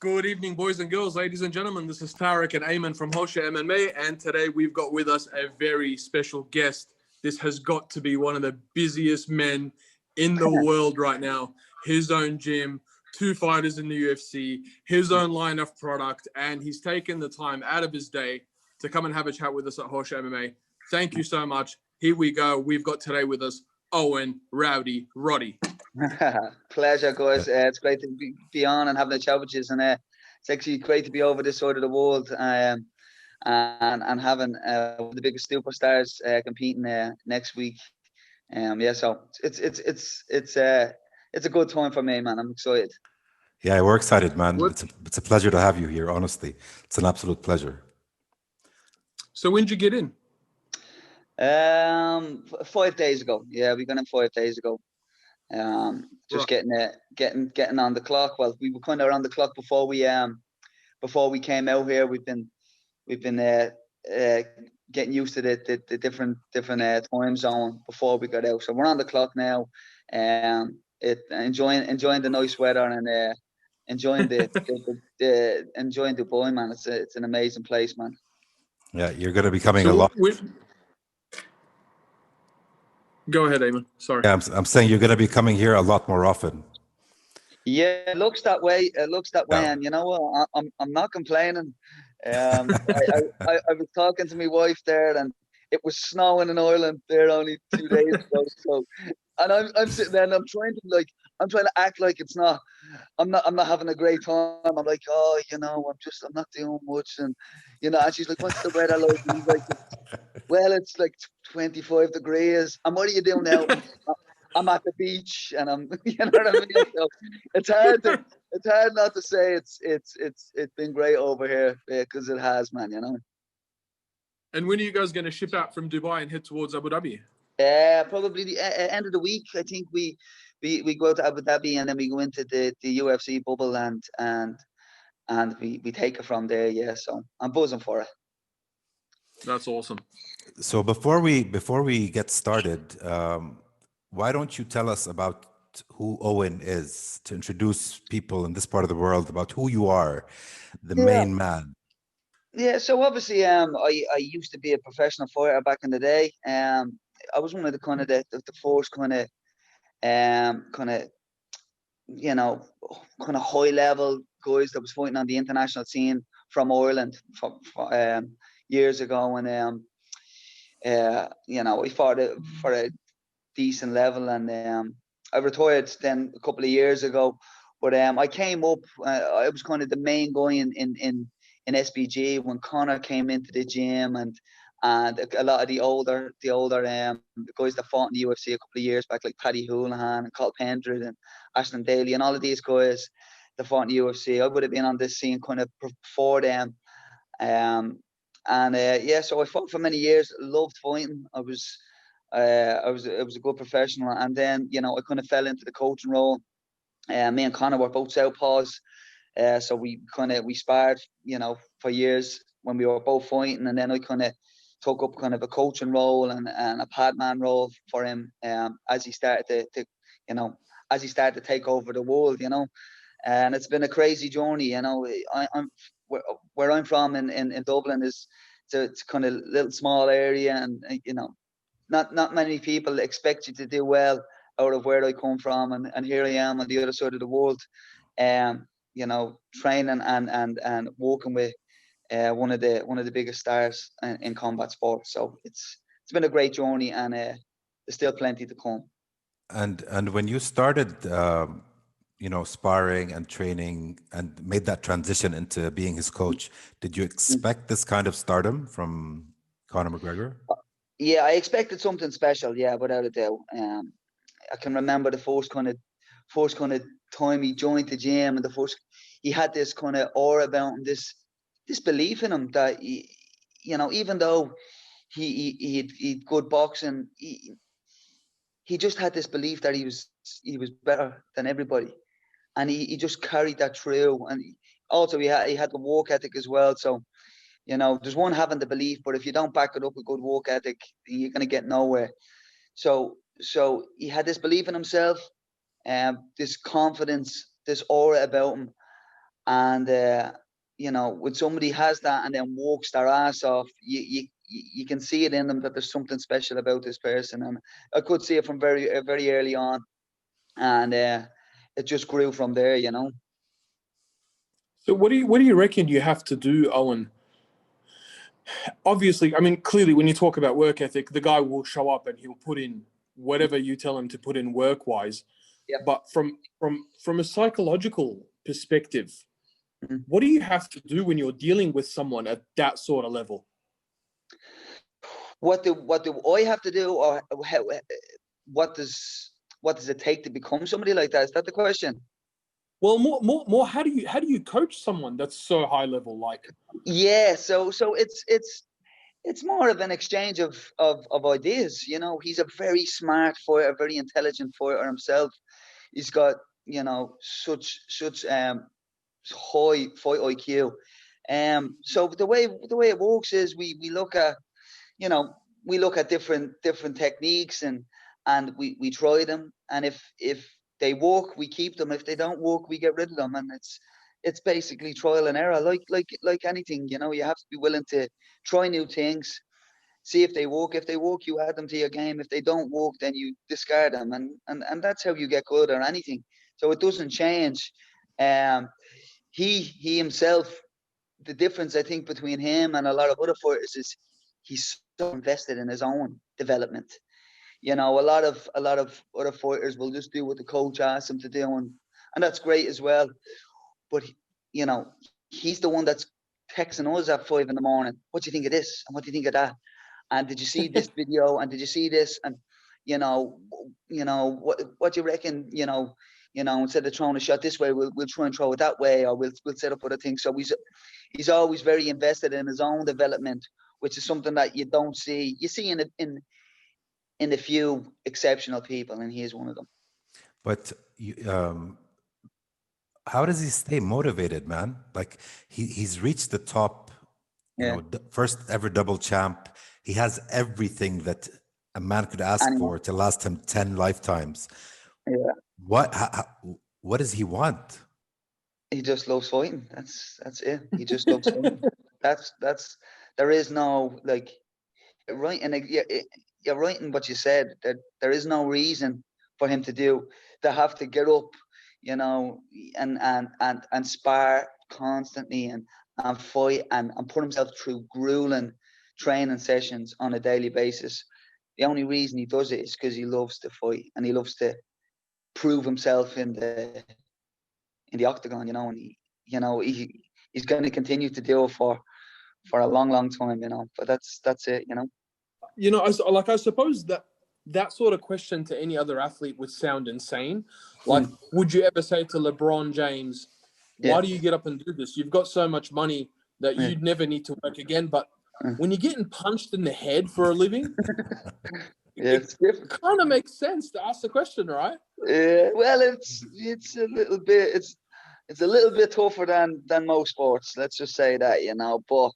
Good evening, boys and girls, ladies and gentlemen. This is Tarek and Ayman from Hosheh MMA, and today we've got with us a very special guest. This has got to be one of the busiest men in the world right now. His own gym, 2 fighters in the UFC, his own line of product, and he's taken the time out of his day to come and have a chat with us at Hosheh MMA. Thank you so much. Here we go. We've got today with us Owen Roddy. Pleasure, guys. It's great to be on and having a chat with you, and it's actually great to be over this side of the world and having one of the biggest superstars competing next week. So it's a good time for me, man. I'm excited. Yeah, we're excited, man. It's a pleasure to have you here. Honestly, it's an absolute pleasure. So when did you get in? 5 days ago. Yeah, we got in 5 days ago. Just Right. getting on the clock. Well, we were kind of on the clock before we came out here. We've been getting used to the different time zone before we got out. So we're on the clock now. Enjoying the nice weather and enjoying enjoying Dubai, man. It's an amazing place, man. Yeah, you're going to be coming a So lot. go ahead, Ayman. Sorry. Yeah, I'm saying you're going to be coming here a lot more often. Yeah, it looks that way. Yeah. And you know what? I'm not complaining. I was talking to my wife there, and it was snowing in Ireland there only 2 days ago. So, and I'm sitting there, and I'm trying to act like it's not. I'm not having a great time. I'm like, oh, I'm not doing much, and And she's like, what's the weather like? And he's like, well, it's like 25 degrees. And what are you doing now? I'm at the beach, and I'm, you know what I mean. So it's hard not to say it's been great over here because it has, man. And when are you guys going to ship out from Dubai and head towards Abu Dhabi? Probably the end of the week. I think we go to Abu Dhabi and then we go into the UFC bubble and we take it from there. Yeah, so I'm buzzing for it. That's awesome. So before we get started, why don't you tell us about who Owen is, to introduce people in this part of the world about who you are, the Yeah. main man. Yeah, so obviously, I used to be a professional fighter back in the day. I was one of the kind of the first kind of high level guys that was fighting on the international scene from Ireland years ago, and we fought for a decent level, and I retired then a couple of years ago. But I came up. I was kind of the main guy in SBG when Conor came into the gym, and a lot of the older the guys that fought in the UFC a couple of years back, like Paddy Houlihan and Carl Pendred and Ashton Daly and all of these guys that fought in the UFC. I would have been on this scene kind of before them. So I fought for many years. Loved fighting. I was a good professional, and then I kind of fell into the coaching role. Me and Conor were both southpaws, so we sparred, for years when we were both fighting, and then I kind of took up kind of a coaching role and a pad man role for him as he started as he started to take over the world, and it's been a crazy journey. I'm where I'm from in Dublin it's kind of little small area, and not many people expect you to do well out of where I come from, and here I am on the other side of the world, training and working with one of the biggest stars in combat sports. So it's been a great journey, and there's still plenty to come. And when you started, sparring and training and made that transition into being his coach, did you expect this kind of stardom from Conor McGregor? Yeah, I expected something special. Yeah, without a doubt. I can remember the first kind of time he joined the gym, and he had this kind of aura about him, this belief in him that even though he good boxing, he just had this belief that he was better than everybody, and he just carried that through. And also he had the work ethic as well. So there's one having the belief, but if you don't back it up with good work ethic, you're going to get nowhere. So he had this belief in himself, this confidence, this aura about him, And you know, when somebody has that and then walks their ass off, you can see it in them that there's something special about this person. And I could see it from very early on, and it just grew from there, you know. So what do you reckon you have to do, Owen? Obviously, I mean, clearly, when you talk about work ethic, the guy will show up and he'll put in whatever you tell him to put in work-wise. Yeah. But from a psychological perspective, Mm-hmm. what do you have to do when you're dealing with someone at that sort of level? What do I have to do, or how, what does it take to become somebody like that? Is that the question? Well, more. How do you coach someone that's so high level? Like, Yeah, so it's more of an exchange of ideas. You know, he's a very smart fighter, a very intelligent fighter himself. He's got, you know, such high fight IQ. So the way it works is we look at, you know, we look at different techniques, and we try them, and if they work, we keep them. If they don't work, we get rid of them. And it's basically trial and error, like anything. You know, you have to be willing to try new things, see if they work. If they work, you add them to your game. If they don't work, then you discard them, and that's how you get good at anything. So it doesn't change. He himself, the difference I think between him and a lot of other fighters is he's so invested in his own development. You know, a lot of other fighters will just do what the coach asks them to do, and that's great as well. But you know, he's the one that's texting us at 5 a.m. What do you think of this? And what do you think of that? And did you see this video? And did you see this? And you know, what do you reckon? You know, instead of throwing a shot this way, we'll try and throw it that way, or we'll set up other things. So he's always very invested in his own development, which is something that you don't see. You see in a few exceptional people, and he is one of them. But how does he stay motivated, man? Like he's reached the top, you know, first ever double champ. He has everything that a man could ask for to last him 10 lifetimes. Yeah. What does he want? He just loves fighting. That's it. He just loves fighting. That's there is no, like, right, and you're right in what you said, that there is no reason for him to have to get up, you know, and spar constantly and fight and put himself through grueling training sessions on a daily basis. The only reason he does it is because he loves to fight, and he loves to prove himself in the octagon, you know, and he's going to continue to do it for a long time, you know. But that's it, you know. You know, I suppose that sort of question to any other athlete would sound insane. Like, would you ever say to LeBron James, why do you get up and do this? You've got so much money that you'd never need to work again. But when you're getting punched in the head for a living, it's different. Kind of makes sense to ask the question, right? Yeah, well, it's a little bit it's a little bit tougher than most sports. Let's just say that, you know. But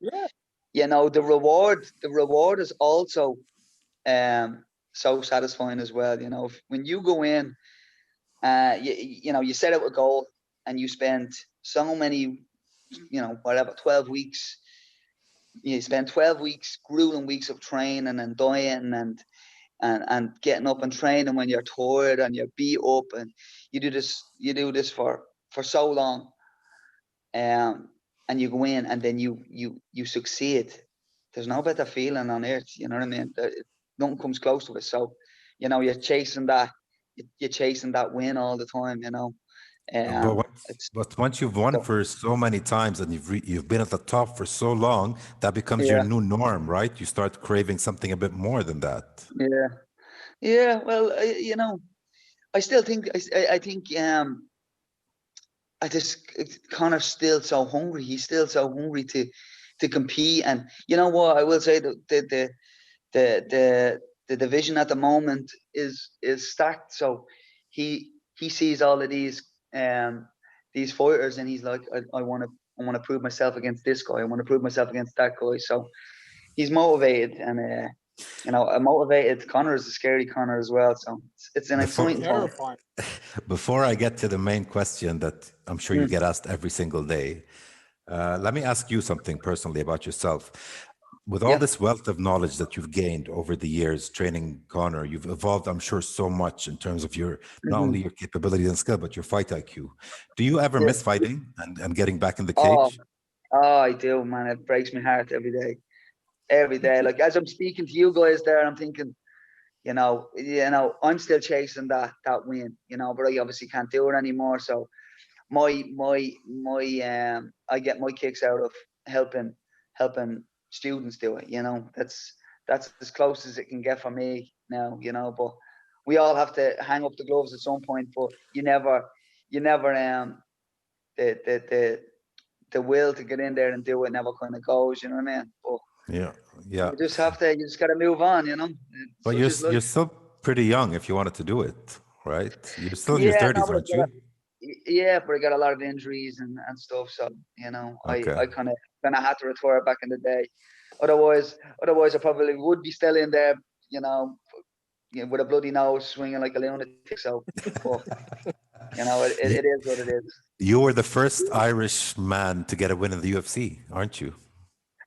you know, the reward is also so satisfying as well. You know, when you go in, you know, you set out a goal and you spend so many, you know, whatever, 12 weeks. You spend 12 weeks, grueling weeks of training and dieting and getting up and training when you're tired and you're beat up, and you do this for so long, and you go in and then you succeed. There's no better feeling on earth, you know what I mean? Nothing comes close to it. So, you know, you're chasing that win all the time, you know. But once you've won for so many times and you've been at the top for so long, that becomes your new norm, right? You start craving something a bit more than that. Yeah. Well, you know, I still think I think Conor's still so hungry. He's still so hungry to compete, and you know what? I will say that the division at the moment is stacked. So he sees all of these fighters, and he's like, I want to prove myself against this guy. I want to prove myself against that guy. So he's motivated, and you know, a motivated Conor is a scary Conor as well. So it's an exciting time. Terrifying. Before I get to the main question that I'm sure you get asked every single day, let me ask you something personally about yourself. With all this wealth of knowledge that you've gained over the years training Conor, you've evolved, I'm sure, so much in terms of your not only your capabilities and skill, but your fight IQ. Do you ever miss fighting and getting back in the cage? Oh, I do, man. It breaks my heart every day. Every day. Like as I'm speaking to you guys there, I'm thinking, you know, I'm still chasing that win, you know, but I obviously can't do it anymore. So I get my kicks out of helping students do it, you know. That's as close as it can get for me now, you know, but we all have to hang up the gloves at some point, but you never the will to get in there and do it never kind of goes, you know what I mean? But yeah. you just gotta move on, you know. But you're still pretty young if you wanted to do it, right? You're still in your 30s, aren't you? Yeah, but I got a lot of injuries and stuff, so you know, Okay. I kind of had to retire back in the day. Otherwise, I probably would be still in there, you know, with a bloody nose, swinging like a lunatic. So, but, you know, it is what it is. You were the first Irish man to get a win in the UFC, aren't you?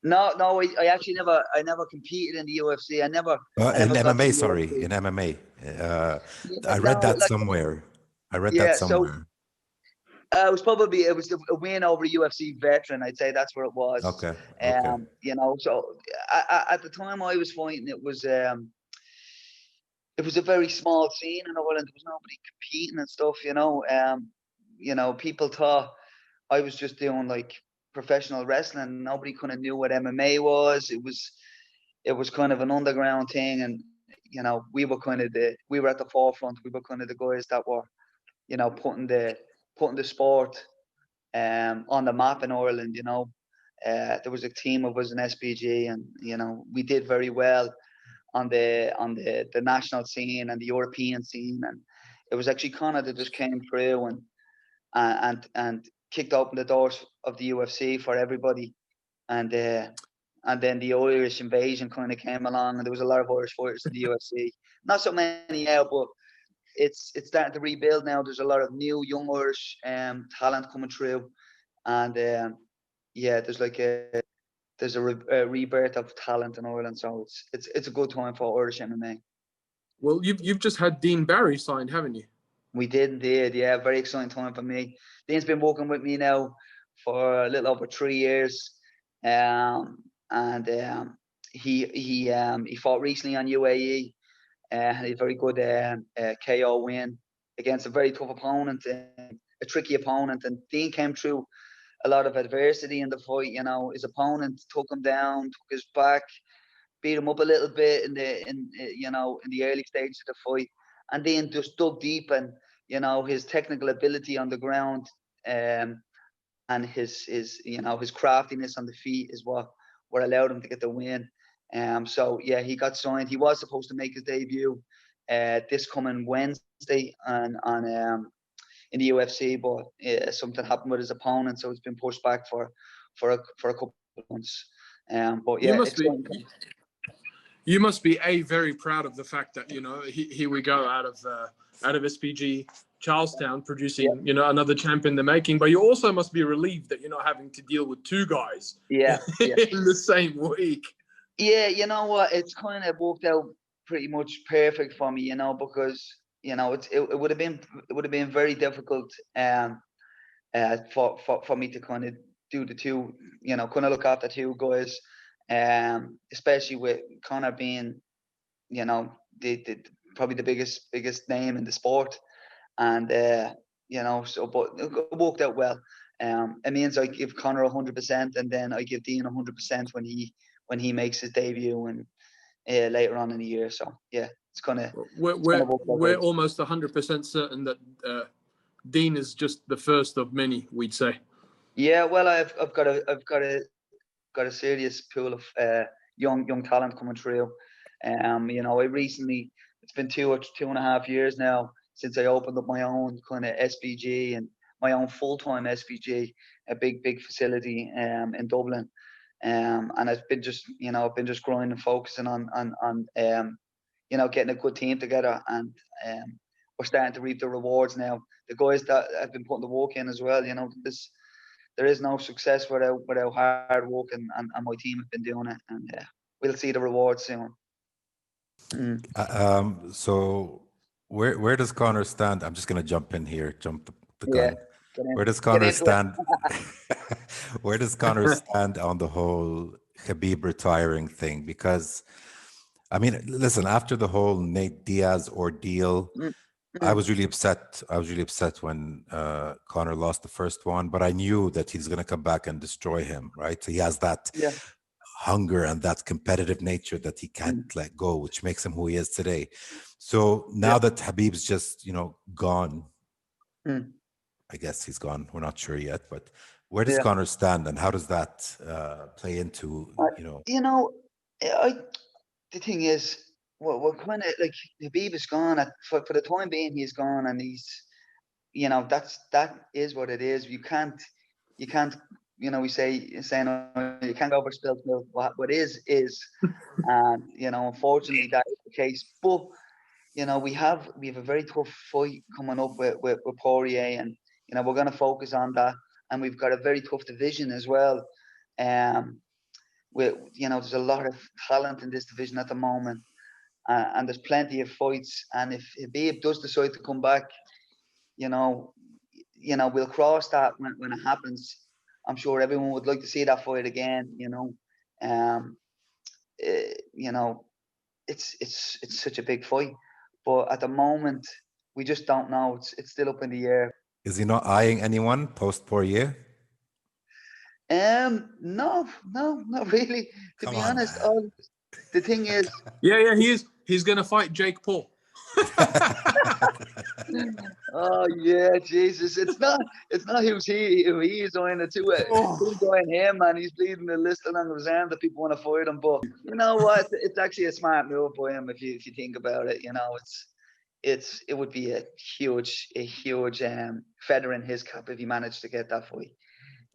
No, I actually never competed in the UFC. I never In MMA, sorry, UFC. in MMA. I read that somewhere. So it was a win over a UFC veteran. I'd say that's where it was. Okay. You know, so at the time I was fighting, it was a very small scene in Ireland. There was nobody competing and stuff. You know, people thought I was just doing like professional wrestling. Nobody kind of knew what MMA was. It was kind of an underground thing, and you know, we were at the forefront. We were kind of the guys that were, you know, putting the sport on the map in Ireland. You know, there was a team of us in SPG, and you know, we did very well on the national scene and the European scene, and it was actually Conor that just came through and kicked open the doors of the UFC for everybody, and then the Irish invasion kind of came along, and there was a lot of Irish fighters in the UFC. Not so many now, but it's starting to rebuild now. There's a lot of new young Irish talent coming through, and there's a rebirth of talent in Ireland. So it's a good time for Irish MMA. Well, you've just had Dean Barry signed, haven't you? We did indeed, yeah. Very exciting time for me. Dean's been working with me now for a little over 3 years, and he fought recently on UAE, had a very good KO win against a very tough opponent, a tricky opponent, and Dean came through a lot of adversity in the fight. You know, his opponent took him down, took his back, beat him up a little bit in the early stages of the fight, and then just dug deep, and you know, his technical ability on the ground, and his craftiness on the feet is what allowed him to get the win. So yeah, he got signed. He was supposed to make his debut this coming Wednesday in the UFC, but something happened with his opponent, so it's been pushed back for a couple of months. But yeah, you must be very proud of the fact that, you know, here we go out of SPG Charlestown producing, you know, another champ in the making. But you also must be relieved that you're not having to deal with two guys in the same week. Yeah, you know what? It's kind of worked out pretty much perfect for me, you know, because you know it would have been very difficult for me to kind of do the two, you know, kind of look after two guys, especially with Conor being, you know, the probably the biggest name in the sport, and you know, so but it worked out well. It means I give Conor 100%, and then I give Dean 100% when he makes his debut and later on in the year. So yeah, it's gonna. We're almost 100% certain that Dean is just the first of many, we'd say. Yeah, well, I've got a serious pool of young talent coming through. You know, it's been 2.5 years now since I opened up my own kind of SPG and my own full-time SPG, a big facility in Dublin. And I've been just, growing and focusing on getting a good team together, and we're starting to reap the rewards now. The guys that have been putting the work in as well, there is no success without hard work, and my team have been doing it, and we'll see the rewards soon. So where does Conor stand? I'm just going to jump in here, jump the gun. Where does Conor stand? Where does Conor stand on the whole Khabib retiring thing? Because, I mean, listen, after the whole Nate Diaz ordeal, I was really upset. I was really upset when Conor lost the first one, but I knew that he's going to come back and destroy him, right? So he has that hunger and that competitive nature that he can't let go, which makes him who he is today. So now that Habib's just, gone, I guess he's gone. We're not sure yet, but where does Conor stand, and how does that play into, the thing is, we're kind of like, Habib is gone. For the time being, he's gone, and he's, that is what it is. You can't, we saying, oh, you can't overspill milk. What is, and unfortunately that is the case. But we have a very tough fight coming up with Poirier, and we're going to focus on that, and we've got a very tough division as well. There's a lot of talent in this division at the moment, and there's plenty of fights. And if Habib does decide to come back, we'll cross that when it happens. I'm sure everyone would like to see that fight again. It's such a big fight, but at the moment we just don't know. It's still up in the air. Is he not eyeing anyone post Poirier? No, not really. To be honest, the thing is, he is. He's gonna fight Jake Paul. Oh yeah, Jesus! It's not who he is on it too. Who's going him, and he's bleeding the list along his arm that people want to fight him. But you know what? It's actually a smart move by him if you think about it. It would be a huge feather in his cap if he managed to get that fight.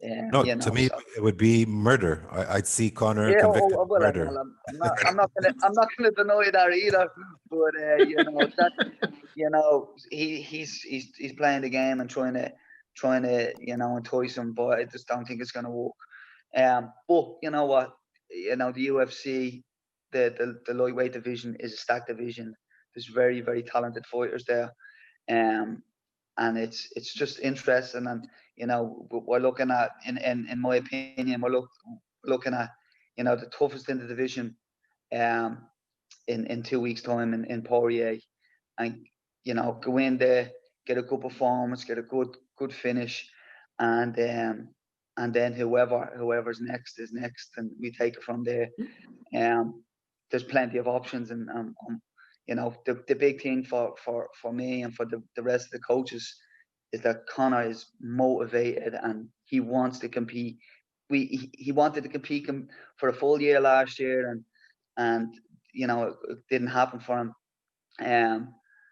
No, to me, it would be murder. I'd see Conor convicted of murder. I'm not gonna deny that either. But he's playing the game and trying to entice him, but I just don't think it's gonna work. But you know what? The UFC, the lightweight division is a stacked division. There's very, very talented fighters there, and it's just interesting. And we're looking at, in my opinion, we're looking at the toughest in the division in 2 weeks' time in Poirier, and go in there, get a good performance, get a good finish, and then whoever's next is next, and we take it from there. There's plenty of options, and the big thing for me and for the rest of the coaches is that Conor is motivated and he wants to compete. He wanted to compete for a full year last year, and it didn't happen for him.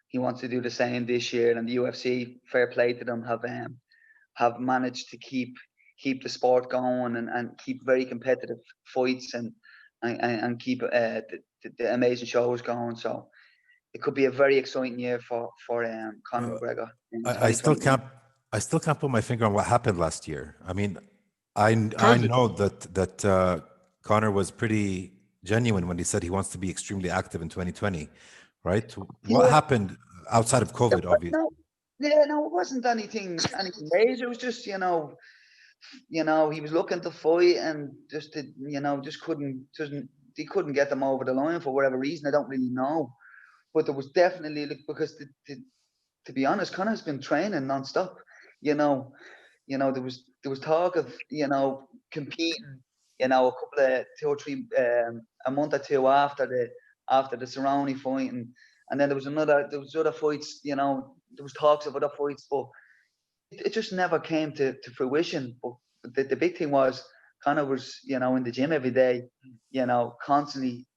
He wants to do the same this year, and the UFC, fair play to them, have managed to keep the sport going and keep very competitive fights and keep the amazing shows going. So it could be a very exciting year for Conor McGregor. I still can't put my finger on what happened last year. I mean, I know that Conor was pretty genuine when he said he wants to be extremely active in 2020, right? What happened outside of COVID, obviously? No, it wasn't anything major. It was just he was looking to fight and just he couldn't get them over the line for whatever reason. I don't really know. But there was definitely, because to be honest, Conor's been training nonstop. There was talk of competing. A couple of 2 or 3 a month or two after the Cerrone fight, and then there was other fights. There was talks of other fights, but it just never came to fruition. But the big thing was Conor was in the gym every day, constantly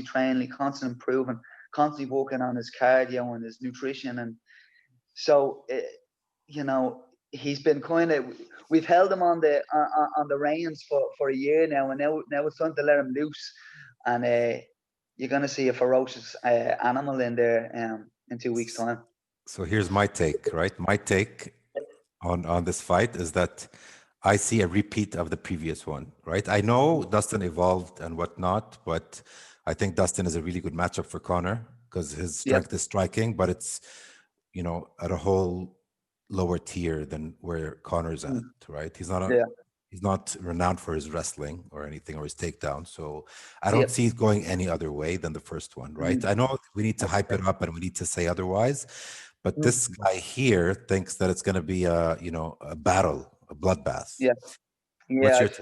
training, constantly improving, constantly working on his cardio and his nutrition, and so he's been kind of, we've held him on the reins for a year now, and now it's time to let him loose, and you're gonna see a ferocious animal in there in 2 weeks' time. So here's my take, right? My take on this fight is that I see a repeat of the previous one, right? I know Dustin evolved and whatnot, but I think Dustin is a really good matchup for Conor because his strength is striking, but it's, you know, at a whole lower tier than where Conor's at, right? He's not renowned for his wrestling or anything, or his takedown. So I don't see it going any other way than the first one, right? I know we need to hype it up and we need to say otherwise, but this guy here thinks that it's going to be a battle, a bloodbath.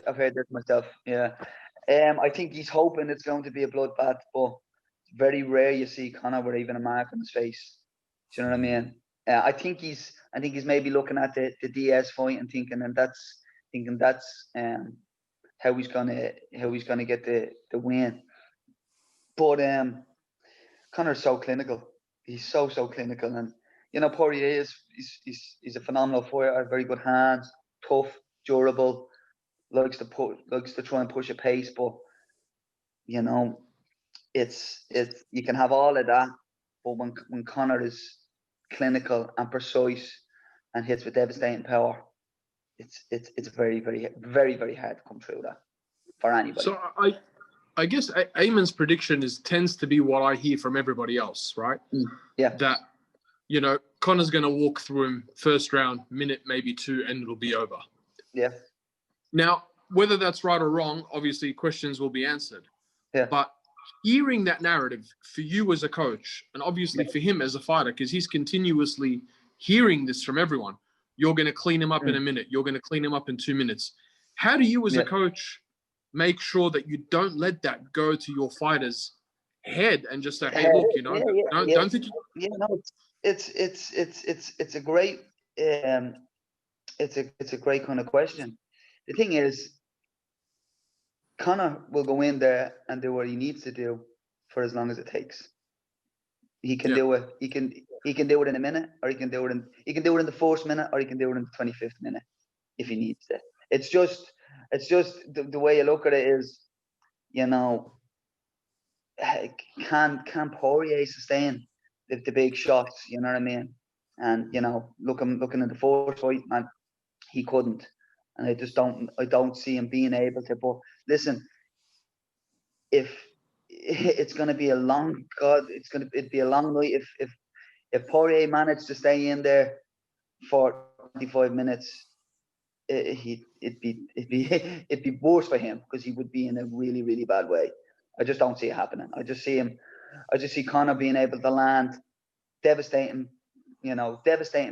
I've heard that myself. I think he's hoping it's going to be a bloodbath, but it's very rare you see Conor with even a mark on his face. Do you know what I mean? I think he's maybe looking at the DS fight and thinking that's how he's gonna get the win. But Conor's so clinical. He's so clinical, and you know Poirier he's a phenomenal fighter. Very good hands, tough, durable. Likes to try and push a pace, but you know it's you can have all of that, but when Conor is clinical and precise and hits with devastating power, it's very very hard to come through that for anybody. So I guess Eamon's prediction tends to be what I hear from everybody else, right? That, you know, Conor's going to walk through him first round, minute, maybe 2, and it'll be over. Now, whether that's right or wrong, obviously questions will be answered. But hearing that narrative for you as a coach, and obviously for him as a fighter, because he's continuously hearing this from everyone, you're going to clean him up in a minute, you're going to clean him up in 2 minutes. How do you as a coach make sure that you don't let that go to your fighter's head and just say, hey, look, you know, don't think you... no, it's a great it's a great kind of question. The thing is, Conor will go in there and do what he needs to do for as long as it takes. He can do it. He can do it in a minute, or he can do it in the first minute, or he can do it in the 25th minute if he needs to. It's just the way you look at it is, you know, can Poirier sustain the big shots? You know what I mean? And you know, looking at the first fight, man, he couldn't. And I don't see him being able to. But listen, if it's going to be a long it'd be a long night if Poirier managed to stay in there for 25 minutes, it'd be worse for him because he would be in a really, really bad way. I just don't see it happening. I just see Conor being able to land devastating,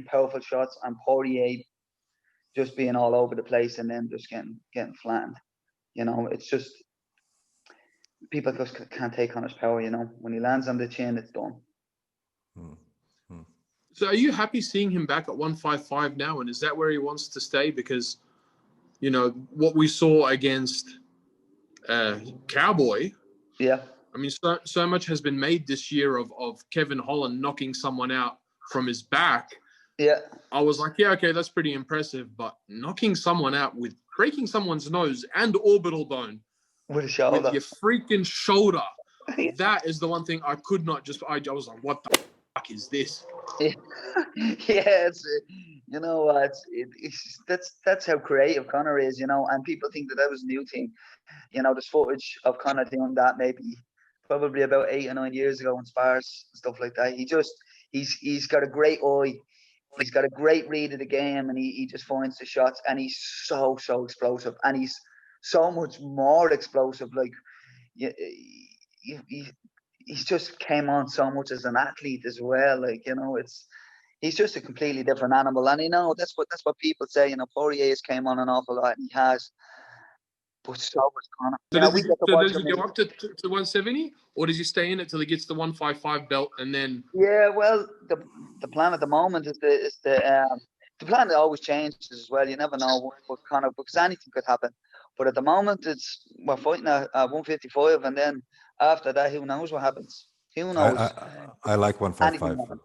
powerful shots, and Poirier just being all over the place and then just getting flattened. You know, it's just people just can't take Conor's power. You know, when he lands on the chin, it's done. So, are you happy seeing him back at 155 now? And is that where he wants to stay? Because, you know, what we saw against Cowboy. Yeah. I mean, so much has been made this year of Kevin Holland knocking someone out from his back. Yeah. I was like, yeah, okay, that's pretty impressive. But knocking someone out with breaking someone's nose and orbital bone with a shoulder, with your freaking shoulder, that is the one thing I could not just. I was like, what the fuck is this? Yeah, it's you know, that's how creative Conor is, you know, and people think that was a new thing. You know, there's footage of Conor doing that probably about 8 or 9 years ago in spars and stuff like that. He's got a great eye. He's got a great read of the game, and he just finds the shots, and he's so explosive, and he's so much more explosive. Like, he's just came on so much as an athlete as well. Like, you know, he's just a completely different animal, and you know that's what people say. You know, Poirier has came on an awful lot, and he has. But so was Conor. So does he go up to 170, or does he stay in it till he gets the 155 belt and then? Yeah, well, the plan at the moment is the plan that always changes as well. You never know what Conor, because anything could happen. But at the moment, we're fighting at 155, and then after that, who knows what happens? Who knows? I like 155.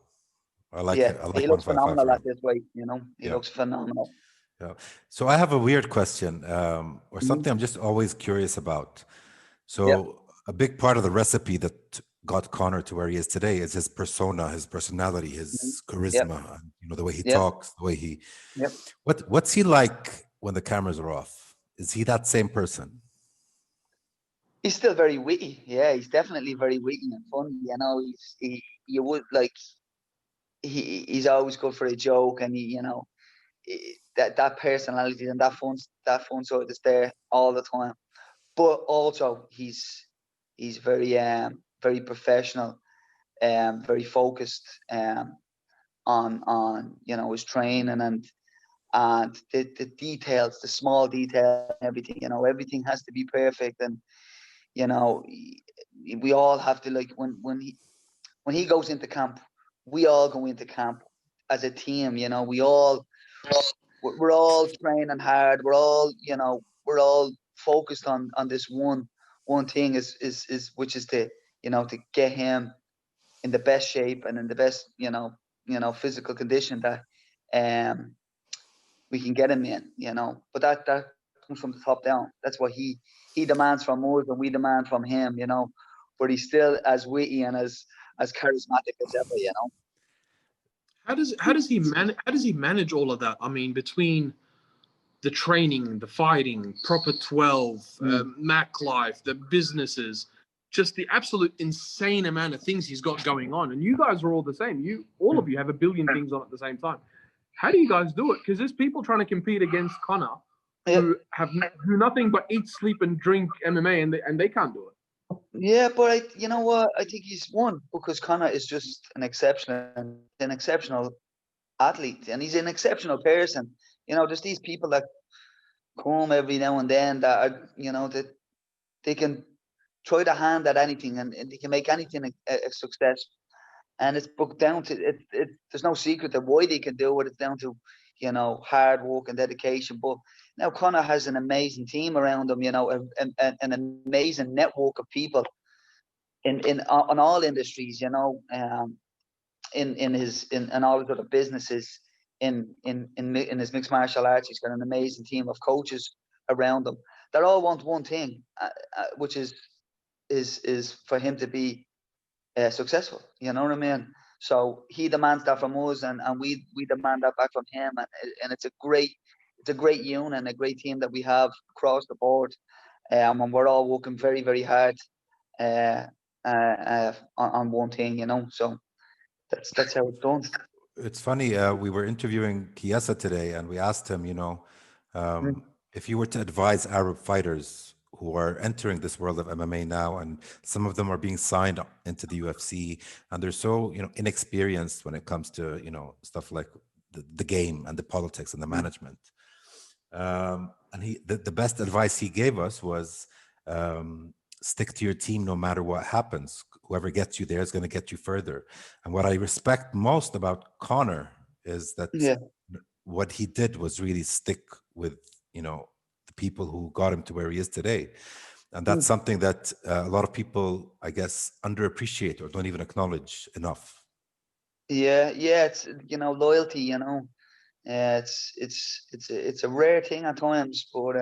I like Yeah, it. I he like looks 155 phenomenal for at him. this weight. You know, he Yeah. looks phenomenal. Yeah. So I have a weird question, or Mhm. something I'm just always curious about. Yeah. So a big part of the recipe that got Conor to where he is today is his persona, his personality, Mhm. his Yep. charisma, the way he Yep. talks, the way he. Yep. What's he like when the cameras are off? Is he that same person? He's still very witty. Yeah, he's definitely very witty and funny. You know, you would like he's always good for a joke, and that personality and that fun side is there all the time. But also he's very professional, very focused on his training and the details, the small detail, everything. Everything has to be perfect, and you know we all have to, like, when he goes into camp, we all go into camp as a team. We're all training hard. We're all focused on this one thing, is which is to get him in the best shape and in the best physical condition that um we can get him in. But that comes from the top down. That's what he demands from us, and we demand from him. But he's still as witty and as charismatic as ever. How does he manage all of that? I mean, between the training, the fighting, proper 12, Mm. Mac life, the businesses, just the absolute insane amount of things he's got going on. And you guys are all the same. All of you have a billion things on at the same time. How do you guys do it? Because there's people trying to compete against Conor Yeah, who do nothing but eat, sleep, and drink MMA, and they can't do it. yeah, but you know what? I think he's won because Conor is just an exceptional athlete, and he's an exceptional person. There's these people that come every now and then that that they can try their hand at anything, and they can make anything a success. And it's booked down to it. There's no secret that why they can do it. It's down to hard work and dedication. But now Conor has an amazing team around him. An amazing network of people in on all industries. In all his other businesses. In his mixed martial arts, he's got an amazing team of coaches around him that all want one thing, which is for him to be successful. You know what I mean? So he demands that from us, and we demand that back from him, and it's a great union, a great team that we have across the board, and we're all working very, very hard uh, on one thing. So that's how it's done. It's funny. We were interviewing Chiesa today, and we asked him, Mm. if you were to advise Arab fighters who are entering this world of MMA now, and some of them are being signed into the UFC, and they're so, inexperienced when it comes to, stuff like the game and the politics and the Mm. management. And the best advice he gave us was, stick to your team no matter what happens. Whoever gets you there is going to get you further. And what I respect most about Conor is that Yeah. what he did was really stick with, the people who got him to where he is today. And that's Mm. something that a lot of people, I guess, underappreciate or don't even acknowledge enough. Yeah, it's loyalty. It's a rare thing at times, but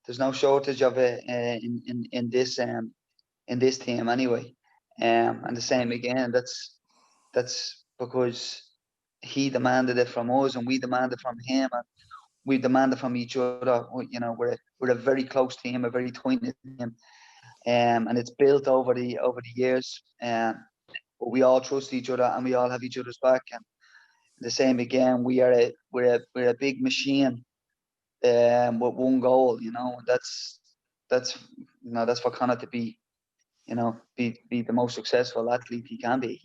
there's no shortage of it in this team anyway. And the same again. That's because he demanded it from us, and we demanded from him, and we demanded from each other. We're a very close team, a very tight knit team, and it's built over the years. But we all trust each other, and we all have each other's back. And the same again. We're a big machine, with one goal. That's for Conor to be the most successful athlete he can be.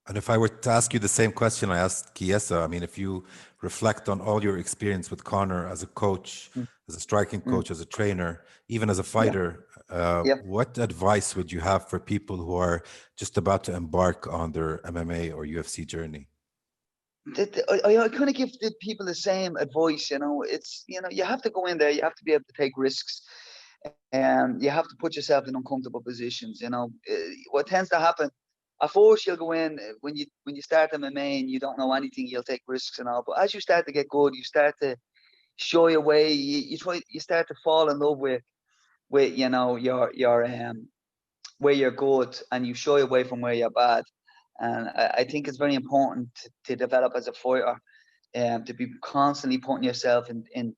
And if I were to ask you the same question I asked Chiesa, I mean, if you reflect on all your experience with Conor as a coach, Mm. as a striking Mm. coach, as a trainer, even as a Yeah, fighter, yeah. what advice would you have for people who are just about to embark on their MMA or UFC journey? I kind of give the people the same advice. It's you have to go in there. You have to be able to take risks, and you have to put yourself in uncomfortable positions. What tends to happen at first you'll go in when you start MMA and you don't know anything, you'll take risks and all. But as you start to get good, you start to shy away. You start to fall in love with you know your where you're good, and you shy away from where you're bad. And I think it's very important to develop as a fighter, to be constantly putting yourself in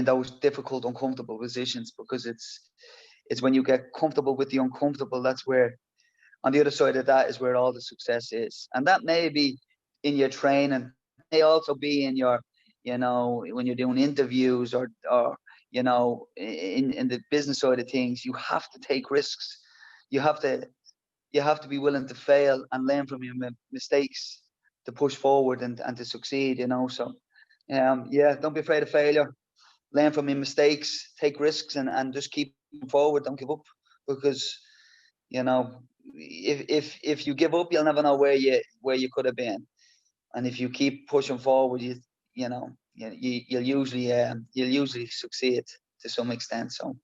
those difficult, uncomfortable positions, because it's when you get comfortable with the uncomfortable, that's where, on the other side of that, is where all the success is. And that may be in your training, may also be in your, you know, when you're doing interviews or you know, in the business side of things. You have to take risks. You have to be willing to fail and learn from your mistakes to push forward and to succeed, you know. So yeah, don't be afraid of failure. Learn from your mistakes, take risks, and just keep forward. Don't give up, because you know, if you give up, you'll never know where you could have been. And if you keep pushing forward, you'll usually succeed to some extent. So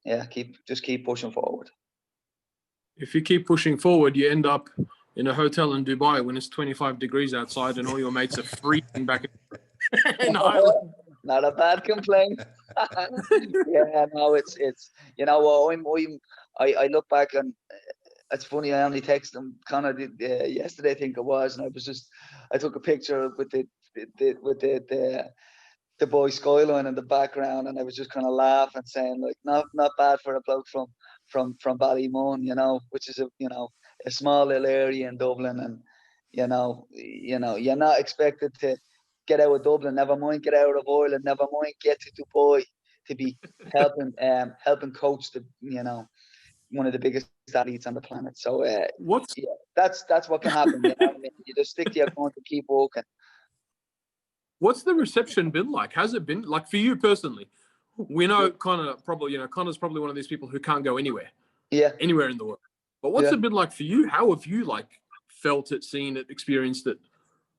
yeah, just keep pushing forward. If you keep pushing forward, you end up in a hotel in Dubai when it's 25 degrees outside and all your mates are freezing back in Ireland. Not a bad complaint. Yeah, no, it's you know what, I look back, and it's funny. I only texted him Conor yesterday, I think it was, and I took a picture with the boy skyline in the background, and I was just kind of laughing, saying like, not bad for a bloke from Ballymun, you know, which is a small little area in Dublin, and you know you're not expected to get out of Dublin, never mind get out of Ireland, never mind get to Dubai to be helping coach one of the biggest athletes on the planet. So that's what can happen. You know what I mean? You just stick to your going to keep walking. What's the reception been like? Has it been like for you personally? We know Connor's probably one of these people who can't go anywhere in the world. But what's it been like for you? How have you felt it, seen it, experienced it?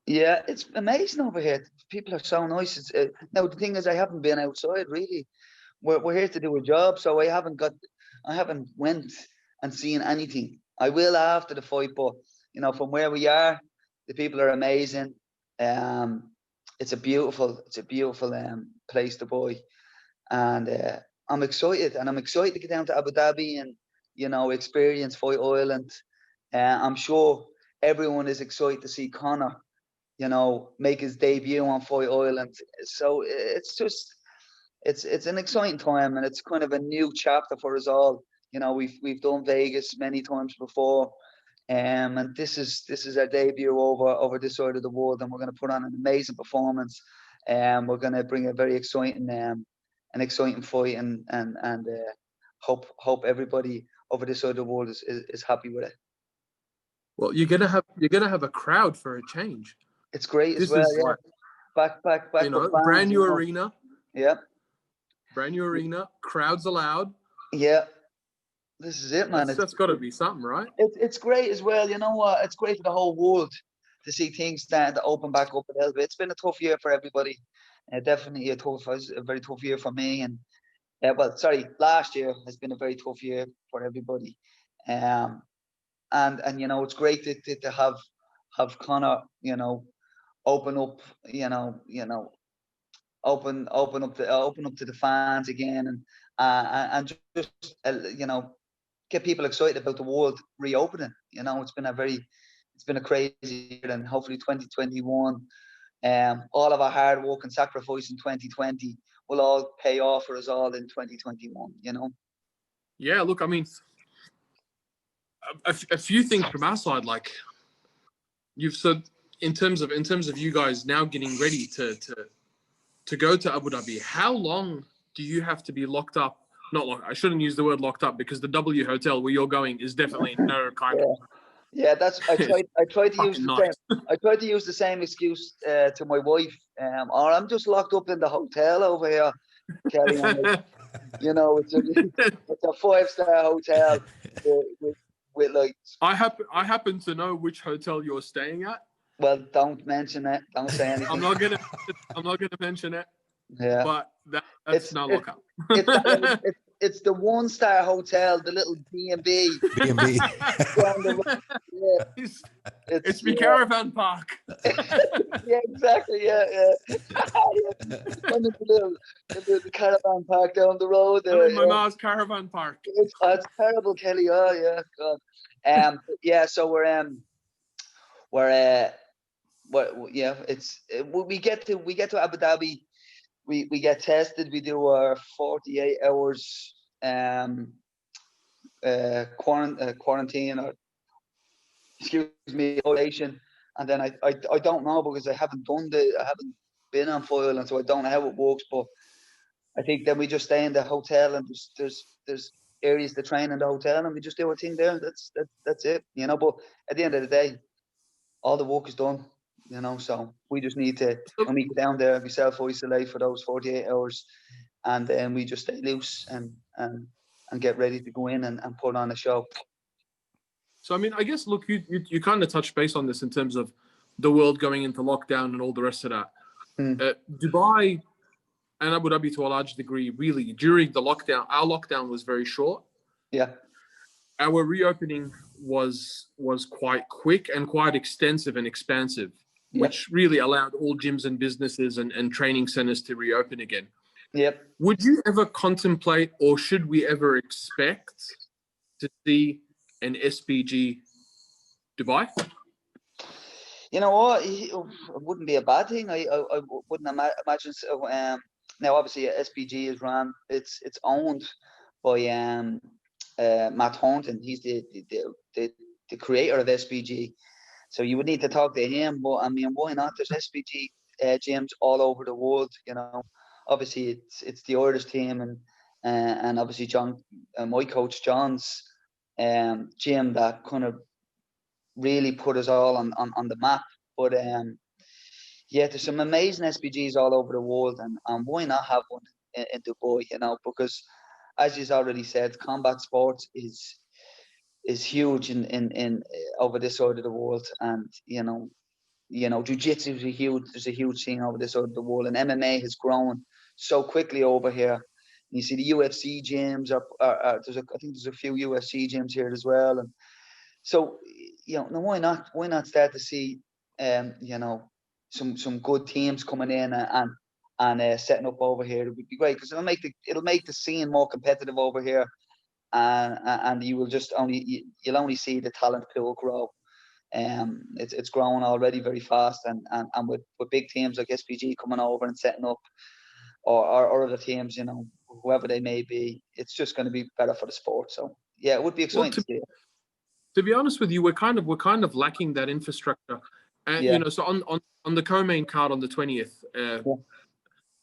Yeah, it's amazing over here. People are so nice. Now the thing is, I haven't been outside really. We're here to do a job, so I haven't went and seen anything. I will after the fight, but you know, from where we are, the people are amazing. It's a beautiful place, Dubai, and I'm excited to get down to Abu Dhabi and experience Fight Island. I'm sure everyone is excited to see Conor, make his debut on Fight Island. So it's an exciting time, and it's kind of a new chapter for us all. We've done Vegas many times before, and this is our debut over this side of the world, and we're going to put on an amazing performance, and we're going to bring a very exciting fight, and hope everybody over this side of the world is happy with it. Well, you're gonna have a crowd for a change. It's great as well. Yeah. Back. Brand new arena. Yeah. Brand new arena. Crowds allowed. Yeah. This is it, man. That's got to be something, right? It's great as well. You know what? It's great for the whole world to see things starting to open back up a little bit. It's been a tough year for everybody. Definitely a very tough year for me. And last year has been a very tough year for everybody. And it's great to have Conor, open up, open up to the fans again, and just get people excited about the world reopening. It's been a crazy year, and hopefully 2021, all of our hard work and sacrifice in 2020 will all pay off for us all in 2021. Yeah, look, I mean, a few things from our side, like you've said, in terms of you guys now getting ready to go to Abu Dhabi. How long do you have to be locked up? Not long. I shouldn't use the word locked up, because the W hotel where you're going is definitely no kind of. Yeah, I tried to use the same excuse to my wife. Or I'm just locked up in the hotel over here, Kelly. It's a 5-star hotel with like. I happen to know which hotel you're staying at. Well, don't mention it. Don't say anything. I'm not gonna mention it. Yeah. But that's no lockup. it's the 1-star hotel, the little B&B. B&B. Yeah. It's the caravan park. Yeah, exactly. Yeah. One of the caravan park down the road there. My mom's caravan park. It's terrible, Kelly. Oh yeah, God. Yeah. So we get to Abu Dhabi. We get tested. We do our 48 hours quarantine, or excuse me, isolation. And then I don't know, because I haven't been on foil, and so I don't know how it works. But I think then we just stay in the hotel, and there's areas to train in the hotel, and we just do our thing there. That's it, you know. But at the end of the day, all the work is done, you know. So we just need to, when we get down there, we self-isolate for those 48 hours, and then we just stay loose and get ready to go in and put on a show. So, I mean, I guess, look, you kind of touched base on this in terms of the world going into lockdown and all the rest of that. Dubai and Abu Dhabi, to a large degree, really, during the lockdown, our lockdown was very short. Yeah. Our reopening was quite quick and quite extensive and expansive, which really allowed all gyms and businesses and training centers to reopen again. Yep. Would you ever contemplate, or should we ever expect to see an SBG Dubai? You know what? It wouldn't be a bad thing. I wouldn't imagine so. Now, obviously, SBG is run. It's owned by Matt Thornton. He's the creator of SBG. So you would need to talk to him. But I mean, why not? There's SBG gyms all over the world. You know, obviously it's the Irish team, and obviously John, my coach John's gym that kind of really put us all on the map. But yeah, there's some amazing SBGs all over the world, and why not have one in Dubai? You know, because as you've already said, combat sports is huge in over this side of the world, and you know, jiu-jitsu is there's a huge thing over this side of the world, and MMA has grown so quickly over here. You see the UFC gyms I think there's a few UFC gyms here as well, and so you know, why not start to see you know, some good teams coming in and setting up over here. It would be great, because it'll make the scene more competitive over here, and you'll only see the talent pool grow. It's growing already very fast, and with big teams like SPG coming over and setting up, or other teams, you know, whoever they may be, it's just going to be better for the sport. So yeah, it would be exciting to see it. To be honest with you, we're kind of lacking that infrastructure. And you know, so on the co-main card on the 20th,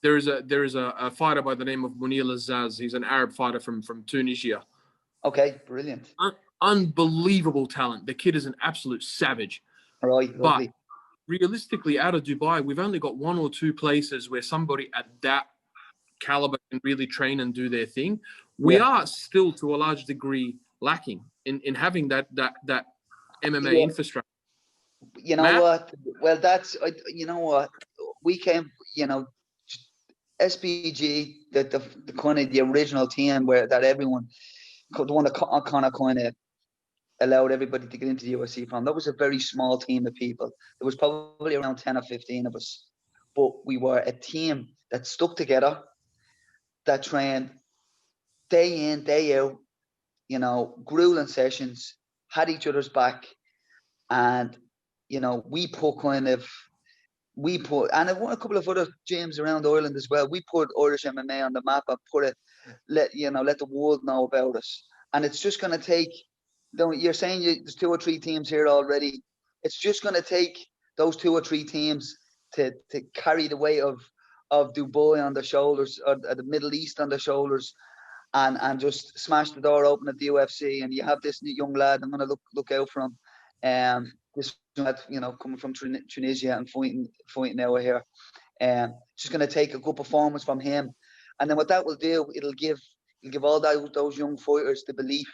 there is a fighter by the name of Muwaila Zaz. He's an Arab fighter from Tunisia. Okay, brilliant. Unbelievable talent. The kid is an absolute savage. Right, lovely. But realistically, out of Dubai, we've only got one or two places where somebody at that caliber can really train and do their thing. We are still, to a large degree, lacking in having that MMA infrastructure. You know what? Well, you know what? We came, you know, SBG, the kind of the original team that everyone, the one that Conor kind of allowed everybody to get into the UFC from. That was a very small team of people. There was probably around 10 or 15 of us, but we were a team that stuck together, that trained day in, day out, you know, grueling sessions, had each other's back, and you know, we put, and a couple of other gyms around Ireland as well. We put Irish MMA on the map and let the world know about us. And it's just going to take, you're saying there's 2 or 3 teams here already. It's just going to take those 2 or 3 teams to carry the weight of Dubai on their shoulders, or the Middle East on their shoulders, and just smash the door open at the UFC. And you have this young lad, I'm going to look out for him. This lad, you know, coming from Tunisia and fighting over here. Just going to take a good performance from him, and then what that will do, it'll give all those young fighters the belief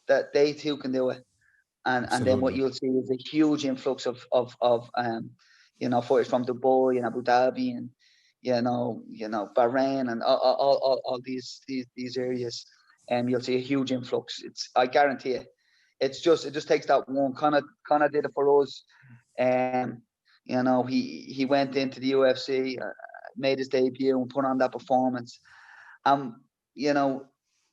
that they too can do it, and then what you'll see is a huge influx of you know, fighters from Dubai and Abu Dhabi and you know Bahrain and all these areas, you'll see a huge influx. I guarantee it. It just takes that one. Conor did it for us. You know, he went into the UFC, made his debut and put on that performance. You know,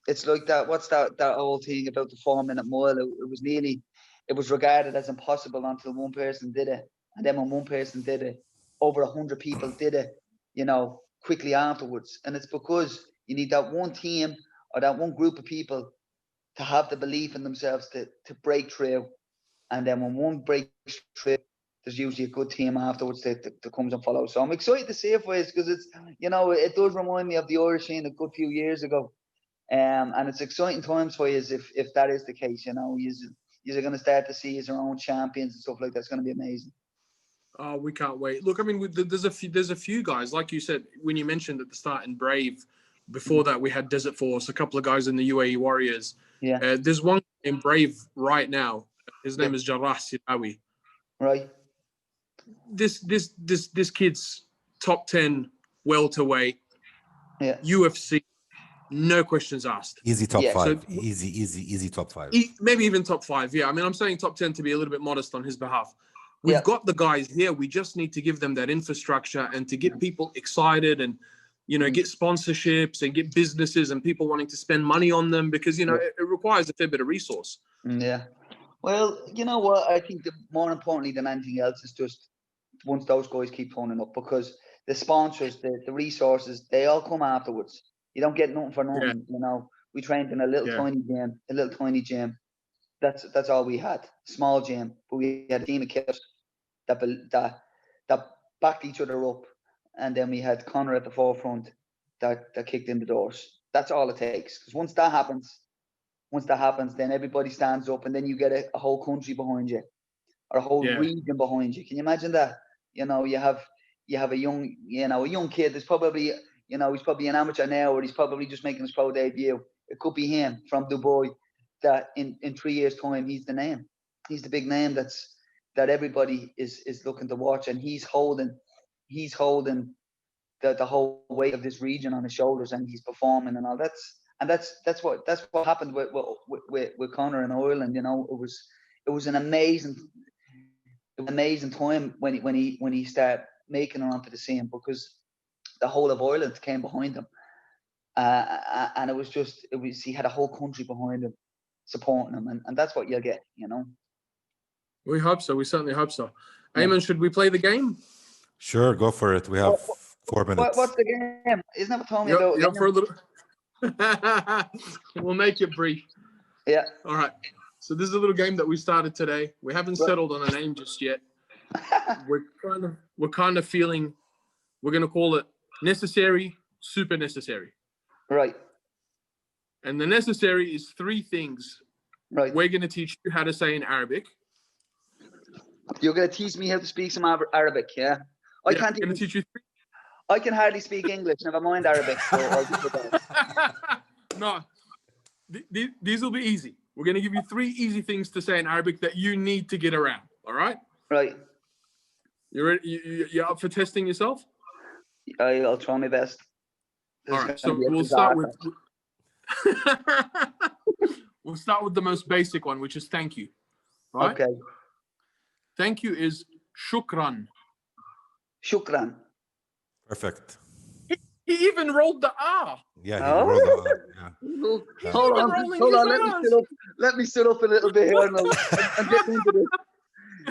it's like that. What's that whole thing about the 4-minute mile? It was regarded as impossible until one person did it, and then when one person did it, over 100 people did it. You know, quickly afterwards, and it's because you need that one team or that one group of people to have the belief in themselves to break through, and then when one breaks through, there's usually a good team afterwards that comes and follows. So I'm excited to see it for us, because it's, you know, it does remind me of the Irish scene a good few years ago. And it's exciting times for you if that is the case. You know, you're going to start to see your own champions and stuff like that. It's going to be amazing. Oh, we can't wait. Look, I mean, there's a few guys, like you said, when you mentioned at the start in Brave. Before that, we had Desert Force, a couple of guys in the UAE Warriors. Yeah. There's one in Brave right now. His name is Jarrah Sinawi. Right. This kid's top 10 welterweight. Yeah. UFC, no questions asked. Easy top 5. So, easy top 5. Maybe even top 5. Yeah, I mean, I'm saying top 10 to be a little bit modest on his behalf. We've got the guys here. We just need to give them that infrastructure and to get people excited and, you know, get sponsorships and get businesses and people wanting to spend money on them, because, you know, it requires a fair bit of resource. Yeah. Well, you know what? I think more importantly than anything else is just once those guys keep turning up, because the sponsors, the resources, they all come afterwards. You don't get nothing for nothing. Yeah. You know, we trained in a little tiny gym. That's all we had. Small gym, but we had a team of kids that backed each other up, and then we had Conor at the forefront that kicked in the doors. That's all it takes. Because once that happens, then everybody stands up, and then you get a whole country behind you, or a whole region behind you. Can you imagine that? You know, you have a young kid that's probably, you know, he's probably an amateur now, or he's probably just making his pro debut. It could be him from Dubai, that in 3 years' time, he's the name. He's the big name that everybody is looking to watch, and he's holding the whole weight of this region on his shoulders, and he's performing and all. That's what happened with Conor in Ireland. You know, it was an amazing time when he started making it onto the scene, because the whole of Ireland came behind him, and he had a whole country behind him supporting him, and that's what you'll get. You know. We hope so. We certainly hope so. Yeah. Eamon, should we play the game? Sure, go for it. We have 4 minutes. What's the game? Isn't that what told me about? You're for a little. We'll make it brief. Yeah. All right. So this is a little game that we started today. We haven't settled on a name just yet. We're kind of feeling. We're going to call it necessary, super necessary. Right. And the necessary is 3 things. Right. We're going to teach you how to say in Arabic. You're going to teach me how to speak some Arabic, yeah? I can't even teach you 3. I can hardly speak English, never mind Arabic. So no, these will be easy. We're going to give you 3 easy things to say in Arabic that you need to get around. All right? Right. You're up for testing yourself? I'll try my best. All right. So we'll start with. We'll start with the most basic one, which is thank you. Right? Okay. Thank you is shukran. Shukran. Perfect. He even rolled the R. Yeah, he rolled the R. Yeah. Hold on. Let me sit up a little bit here and get into this.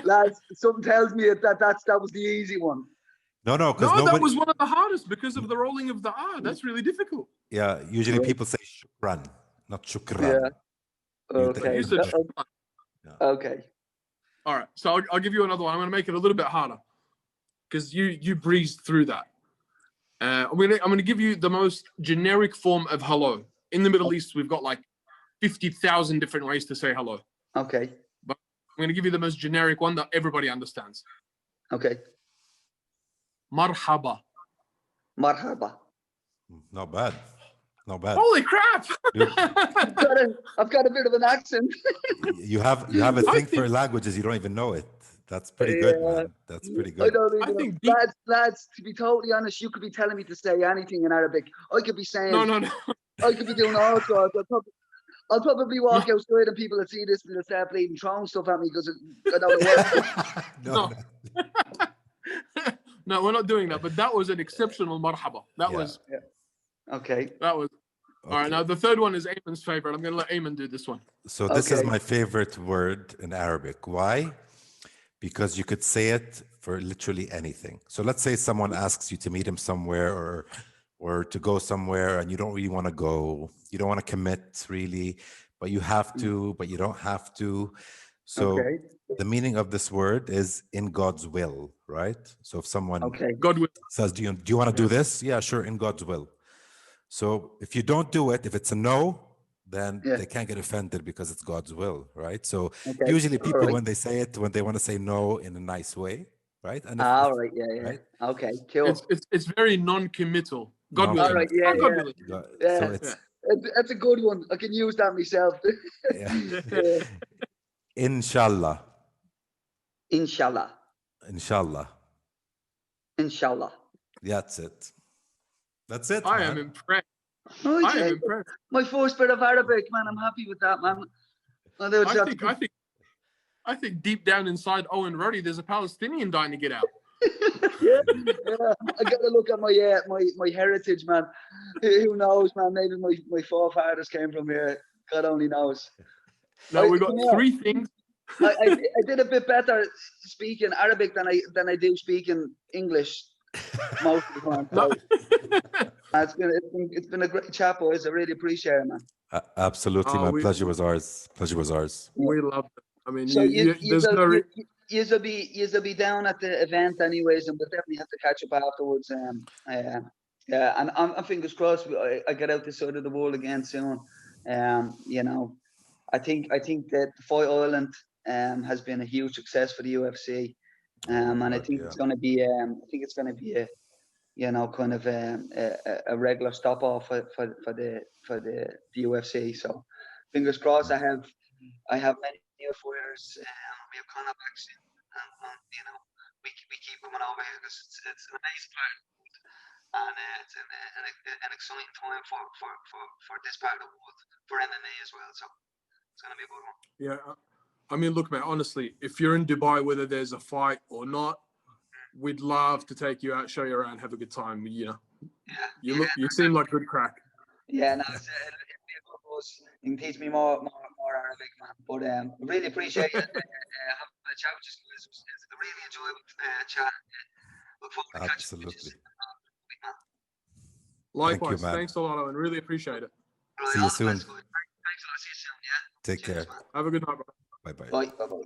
Lads, something tells me that was the easy one. No, that was one of the hardest because of the rolling of the R. That's really difficult. Yeah, usually people say shukran, not shukran. Yeah. Okay. You said shukran. Okay. All right, so I'll give you another one. I'm going to make it a little bit harder because you breezed through that. I'm going to give you the most generic form of hello. In the Middle East, we've got like 50,000 different ways to say hello. Okay. But I'm going to give you the most generic one that everybody understands. Okay. Marhaba. Marhaba. Not bad. Holy crap! I've got a bit of an accent. you have a thing for languages, you don't even know it. That's pretty good, man. That's pretty good. I think lads, to be totally honest, you could be telling me to say anything in Arabic. I could be saying No. I could be doing all sorts. I'll probably walk outside and people will see this and they'll start bleeding, throwing stuff at me because I don't know what. No, we're not doing that. But that was an exceptional marhaba. That was. Yeah. Okay. That was. All right. Now the third one is Ayman's favorite. I'm going to let Ayman do this one. So this is my favorite word in Arabic. Why? Because you could say it for literally anything. So let's say someone asks you to meet him somewhere or to go somewhere and you don't really want to go. You don't want to commit really, but you have to, but you don't have to. So the meaning of this word is in God's will, right? So if someone God will. says, do you want to do this? Yeah, sure, in God's will. So if you don't do it, if it's a no, then they can't get offended because it's God's will, right? So usually people, when they say it, when they want to say no in a nice way, right? And right? Okay, cool. It's very non-committal. God willing. All right, So that's a good one. I can use that myself. Inshallah. Inshallah. Inshallah. Inshallah. That's it. That's it. I am impressed. Okay. I am impressed. My first bit of Arabic, man. I'm happy with that, man. I think deep down inside Owen Roddy, there's a Palestinian dying to get out. yeah. I gotta look at my heritage, man. Who knows, man? Maybe my forefathers came from here. God only knows. No, we got three things. I did a bit better speaking Arabic than I do speaking English most of the time. So it's been a great chat, boys. I really appreciate it, man. Absolutely, my pleasure was ours. Pleasure was ours. We love it. I mean, so you'll be down at the event anyways, and we'll definitely have to catch up afterwards. Yeah, and I'm fingers crossed I get out this side of the world again soon. You know, I think that Fight Island has been a huge success for the UFC, and I think it's going to be a you know, kind of a regular stop off for the UFC. So fingers crossed. I have many new fighters. We have Conor McGregor, and you know, we keep coming over here because it's an amazing part of the world, and it's an exciting time for this part of the world for MMA as well. So it's gonna be a good one. Yeah, I mean, look, man. Honestly, if you're in Dubai, whether there's a fight or not, we'd love to take you out, show you around, have a good time. You know, you seem like good crack. Yeah, no, it'd be a good buzz. You can teach me more Arabic, man. But really appreciate it. Having a chat with you guys. It's a really enjoyable chat. Look forward to catching up with you. Likewise, thanks a lot, Owen. Really appreciate it. See you soon. Thanks a lot. See you soon. Yeah. Take care. Have a good night, bro. Bye-bye. Bye. Bye.